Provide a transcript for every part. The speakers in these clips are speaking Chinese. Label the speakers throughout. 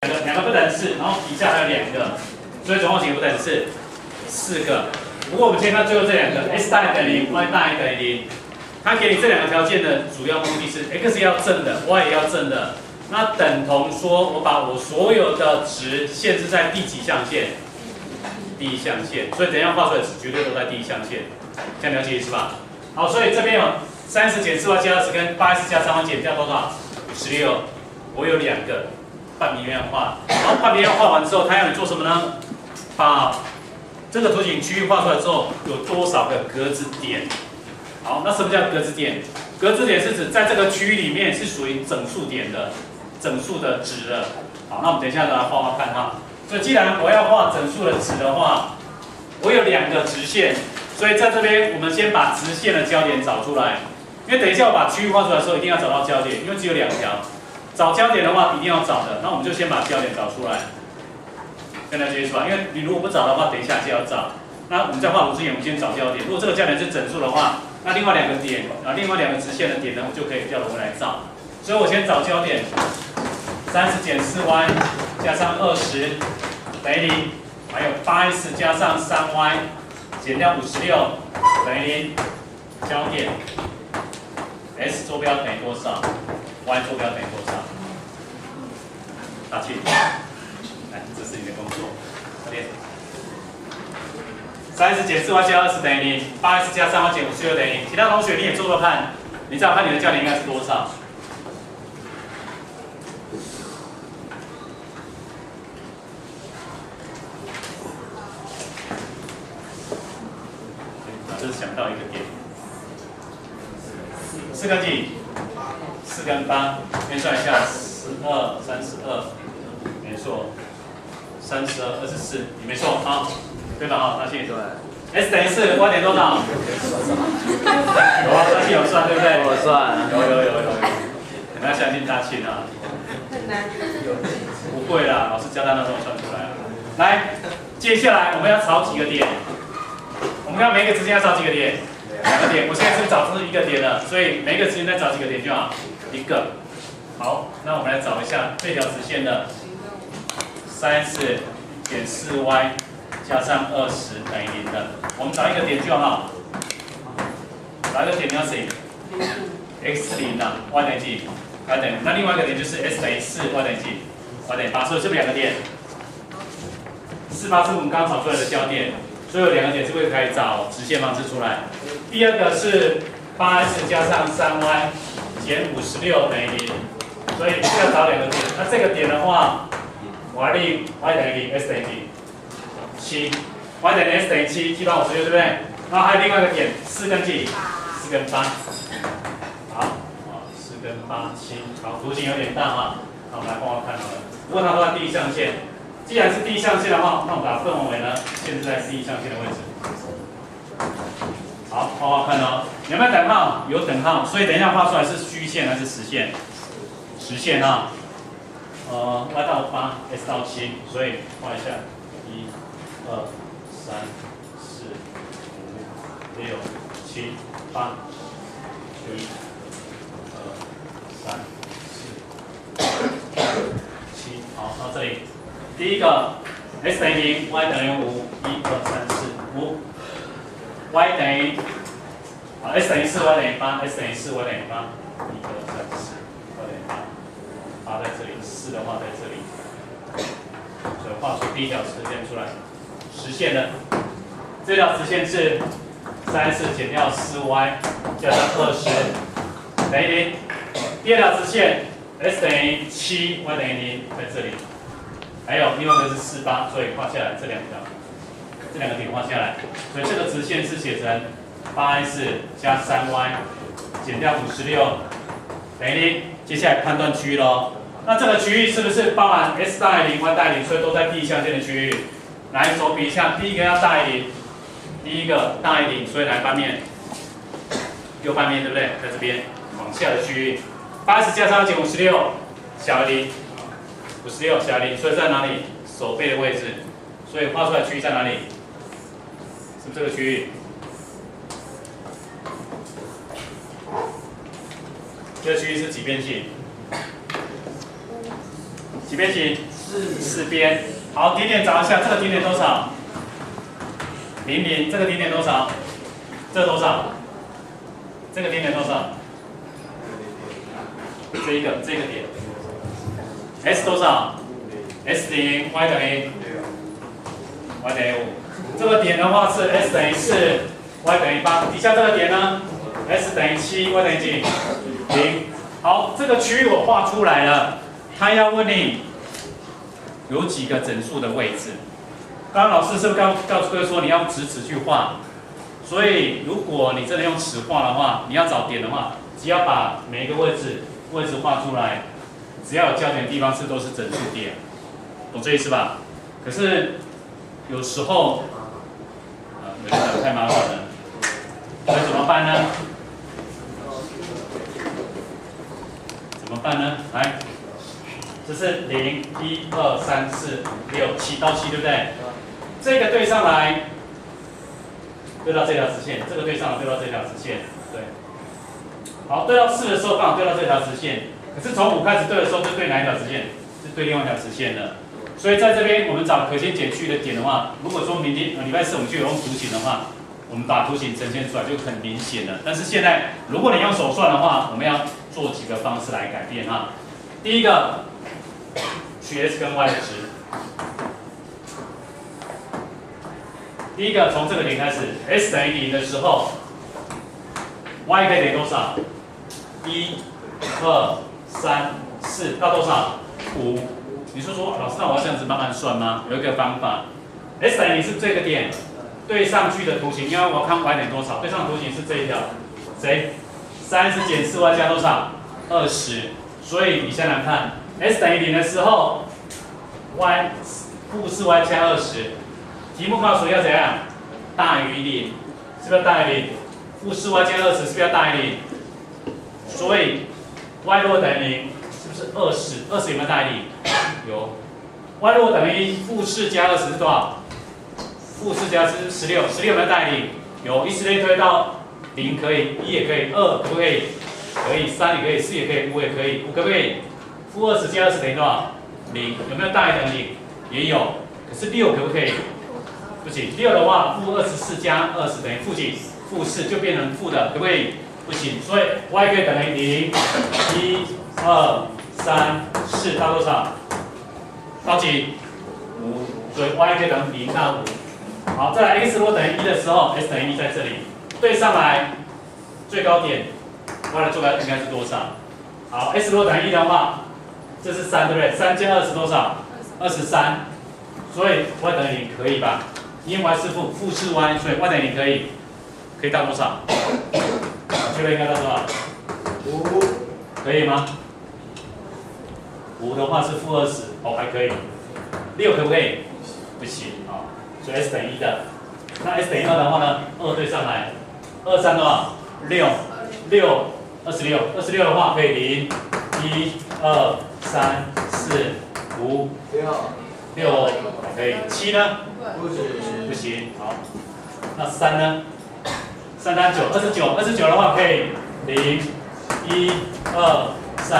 Speaker 1: 两个不等式，然后底下还有2个，所以总共几个不等式？4个。不过我们先看最后这2个 ，x 大于等于0 ，y 大于等于0。它给你这2个条件的主要目的是 x 要正的 ，y 也要正的。那等同说我把我所有的值限制在第几象限？第一象限。所以等一下画出来的值绝对都在第一象限，这样了解意思吧？好，所以这边有30减4y加20跟8s 加3y减掉多少？16。我有2个半平面画，然后半平面画完之后，它要你做什么呢？把这个图形区域画出来之后，有多少个格子点？好，那什么叫格子点？格子点是指在这个区域里面是属于整数点的，整数的值的。好，那我们等一下来画画看哈。所以既然我要画整数的值的话，我有2个直线，所以在这边我们先把直线的交点找出来。因为等一下我把区域画出来的时候，一定要找到交点，因为只有2条。找焦点的话，一定要找的，那我们就先把焦点找出来，跟大家解释吧。因为你如果不找的话，等一下就要找。那我们在画图之前，我们先找焦点。如果这个焦点是整数的话，那另外2个点，另外2个直线的点呢，我就可以比较容易来找。所以我先找焦点，30减4y加上20等于0，还有8s 加上3y减掉56等于0，焦点 s 坐标等于多少？ y 坐标等于多少？大气，来，这是你的工作，快点。30减4y加20等于0 ，8s 加3y减56等于0。其他同学你也做做看，你找看你的焦点应该是多少？这是想到一个点，4跟几？4跟8，先算一下，12、32，没错，32、24，你没错啊，对吧？哈，大庆。对。S 等于4， y 等于多少？有啊，大庆有算对不对？
Speaker 2: 我算。
Speaker 1: 有。你们要相信大庆啊。
Speaker 3: 很难。
Speaker 1: 不会啦，老师教他那时候算出来了。来，接下来我们要找几个点？我们要每一个直线要找几个点？2个点。我现在是找出1个点了，所以每一个直线再找几个点就好。1个。好，那我们来找一下这条直线的30减4y加上20等于0的。我们找1个点就好。找1个点要谁 ？x 0啊 ，y 等于几 ？y 等于。那另外1个点就是 s 等于4 ，y 等于几 ？y 等于8。所以这2个点，4、8是我们刚找出来的焦点。所以有2个点是不是可以找直线方式出来？第二个是8s 加上3y减56等于0。所以要找2个点，那这个点的话，y等于0 ，s 等于几？7，y 等于 s 等于7，基本上56对不对？然后还有另外一个点，4跟几？4跟8。好，4跟8，7。好，图形有点大哈，那我们来画画看好了。不过它都在第一象限，既然是第一象限的话，那我们把氛围呢限制在第一象限的位置。好，画画看哦。有没有等号？有等号，所以等一下画出来是虚线还是实线？实线啊，y 到8 ，s 到7，所以画一下，1、2、3、4、5、6、7、8，1、2、3、4、7，好，到这里，第一个 s 等于0 ，y 等于5，1、2、3、4、5，y 等于，s 等于4，y 等于8 ，s 等于4，y 等于8，1、2、3、4。8在这里，4的话在这里，所以画出第一条直线出来。实线的这条直线是30减掉4y加上20等于0。第二条直线 s 等于7，y 等于0，在这里。还有另外一个是4、8，所以画下来这2条，这2个点画下来。所以这个直线是写成8s 加3y减掉56等于0。接下来判断区域咯。那这个区域是不是包含 s 大于0 y 大于0，所以都在第一象限的区域？来手比一下，第一个要大于0，第一个大于0，所以哪半面？右半面对不对？在这边往下的区域，80加3减56小于0，56小于0，所以在哪里？手背的位置，所以画出来的区域在哪里？是不是这个区域？这个区域是几边形？几边形？四边。好，顶点找一下，这个顶点多少？00，这个顶点多少？这多少？这个顶点多少？这个点 ，S 多少 ？S0 y 等于 y 等于5。这个点的话是 S 等于4 ，y 等于8。底下这个点呢 ？S 等于7 ，y 等于几？0。好，这个区域我画出来了。他要问你有几个整数的位置。刚刚老师是不是告诉各位说你要用直尺去画？所以如果你真的用尺画的话，你要找点的话，只要把每一个位置画出来，只要有交点的地方都是整数点，懂这意思吧？可是有时候有点太麻烦了，所以怎么办呢？来，这是0、1、2、3、4、6、7到7，对不对？这个对上来，对到这条直线，这个对上来对到这条直线，对。好，对到4的时候刚好对到这条直线，可是从5开始对的时候就对哪一条直线？是对另外一条直线的。所以在这边我们找可先减去的点的话，如果说明天礼拜4我们就有用图形的话，我们把图形呈现出来就很明显了。但是现在如果你用手算的话，我们要做几个方式来改变哈。第一个，取 x 跟 y 的值。第一个从这个点开始 ，s 等于0的时候 ，y 可以等于多少？1、2、3、4到多少？5。你是说老师，那我要这样子慢慢算吗？有一个方法 ，s 等于0是这个点对上去的图形，因为我要看 y 等于多少，对上的图形是这一条，谁？30减4y 加多少？20。所以你想想看 ，s 等于0的时候 ，y 负4y 加20。题目告诉你要怎样？大于0，是不是大于0？负4y 加20是不是要大于0？所以 y 如果等于0，是不是20？20有没有大于0？有。y 如果等于负4加20是多少？负4加4是16，16有没有大于0？有。以此类推到0可以，1也可以，2可不可以？可以，3也可以，4也可以，5也可以，5可不可以？负20加20等于多少？0。有没有大于等于0？也有。可是6可不可以？不行，6的话，负24加20等于负几？负4就变成负的，可不可以？不行，所以 y 可以等于0、1、2、3、4到多少？到几？5，所以 y 可以等于0到5。好，再来 x 如果等于1的时候 ，s 等于1在这里，对上来最高点 y 的坐标应该是多少？好 ，s 如果等于1的话，这是3，对不对？3加20多少？23，所以 y 等于0可以吧？因为 y 是负4y， 所以 y 等于0可以到多少？这个应该到多少？5，可以吗？5的话是负20，哦，还可以。6可不可以？不行啊，所以 s 等于1的。那 s 等于2的话呢？2对上来，2、3多少？6， 26的话可以0、1、2、3、4、5、6，可以。7呢？不行。好，那3呢？3单9， 29的话可以0、1、2、3、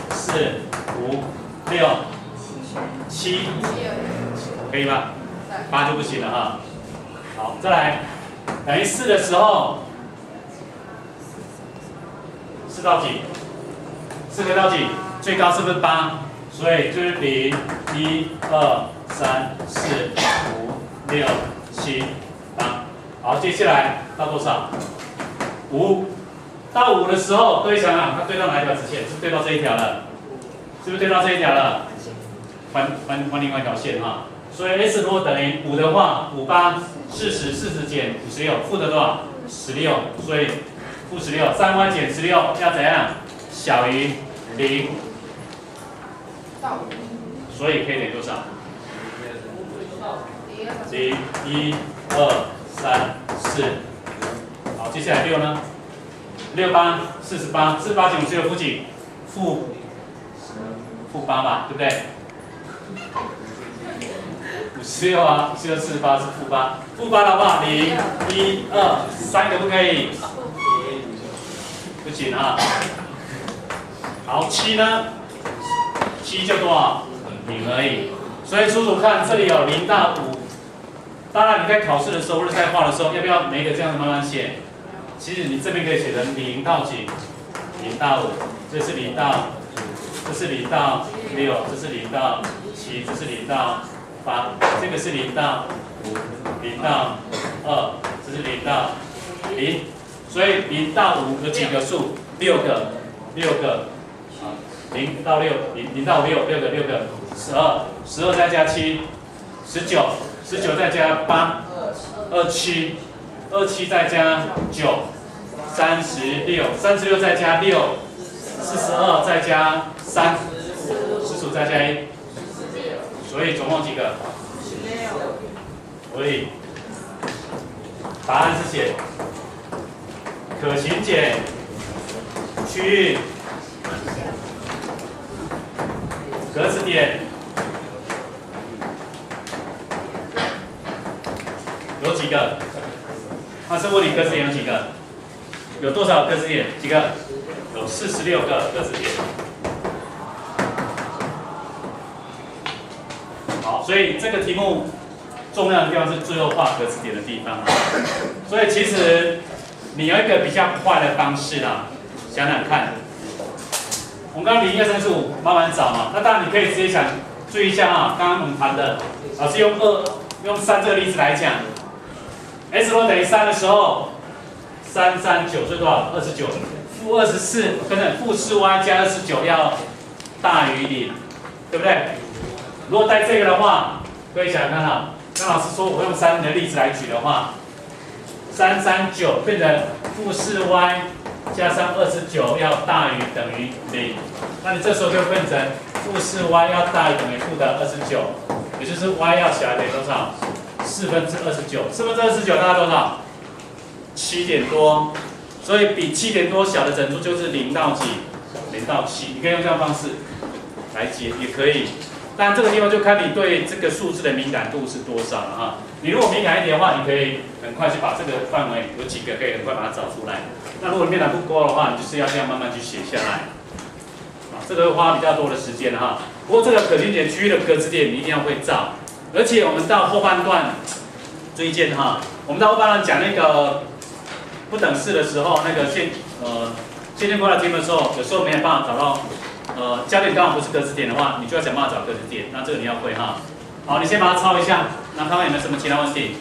Speaker 1: 4、5、6、7，可以吗？8就不行了哈。好，再来等于4的时候，4到几？4可以到几？最高是不是8？所以就是0、1、2、3、4、5、6、7、8。好，接下来到多少？5。到5的时候，各位想想，它对到哪一条直线？是对到这一条了，是不是对到这一条了？换另外一条线哈。所以 s 如果等于5的话，5、8、40减56，负的多少？16，所以负16，3y 减16要怎样？小于0。所以可以等于多少？0、1、2、3、4。好，接下来6呢？6、8、48，48减56负几？负8吧，对不对？56啊，56、48是负8。负8的话，0、1、2、3可不可以？不行啊。好，7呢？7就多少0而已。所以数数看，这里有0到5。当然你在考试的时候或者在画的时候，要不要每一个这样子慢慢写？其实你这边可以写成0到几，0到5，这是0到，这是0到6，这是0到7，这是0到8，这个是0到5，0到2，这是0到0。所以0到5有几个数？6个，6个。0到6，0到6，6个，6个，12，12再加7，19，19再加8，27，27再加9，36，36再加6，42再加3，15再加1，所以总共几个？所以答案是写可行解区域。格子点有几个？他是问你格子点有几个？有多少格子点？几个？有46个格子点。好，所以这个题目重要的地方是最后画格子点的地方。所以其实你有一个比较快的方式啦，想想看。我们刚刚0、1、2、3、4、5慢慢找嘛，那当然你可以直接想，注意一下啊，刚刚我们谈的，老师用3这个例子来讲 ，s 如果等于3的时候，339是多少？29，负24跟着负4y 加29要大于0，对不对？如果带这个的话，各位想想看啊，刚老师说我用3的例子来举的话，339变成负4y。加上29要大于等于0，那你这时候就变成负4y 要大于等于负的29，也就是 y 要小于等于多少？29/4分之29，大概多少？7点多，所以比7点多小的整数就是0到几？0到7，你可以用这样的方式来解也可以。当然这个地方就看你对这个数字的敏感度是多少了哈。你如果敏感一点的话，你可以很快去把这个范围有几个可以很快把它找出来。那如果你敏感度不高的话，你就是要这样慢慢去写下来。啊，这个会花比较多的时间哈。不过这个可行解区域的格子点你一定要会造，而且我们到后半段追荐哈，我们到后半段讲那个不等式的时候，那个线性规划题目的时候，有时候没有办法找到。焦点刚好不是格子点的话，你就要想办法找格子点，那这个你要会哈。好，你先把它抄一下，那看看有没有什么其他问题。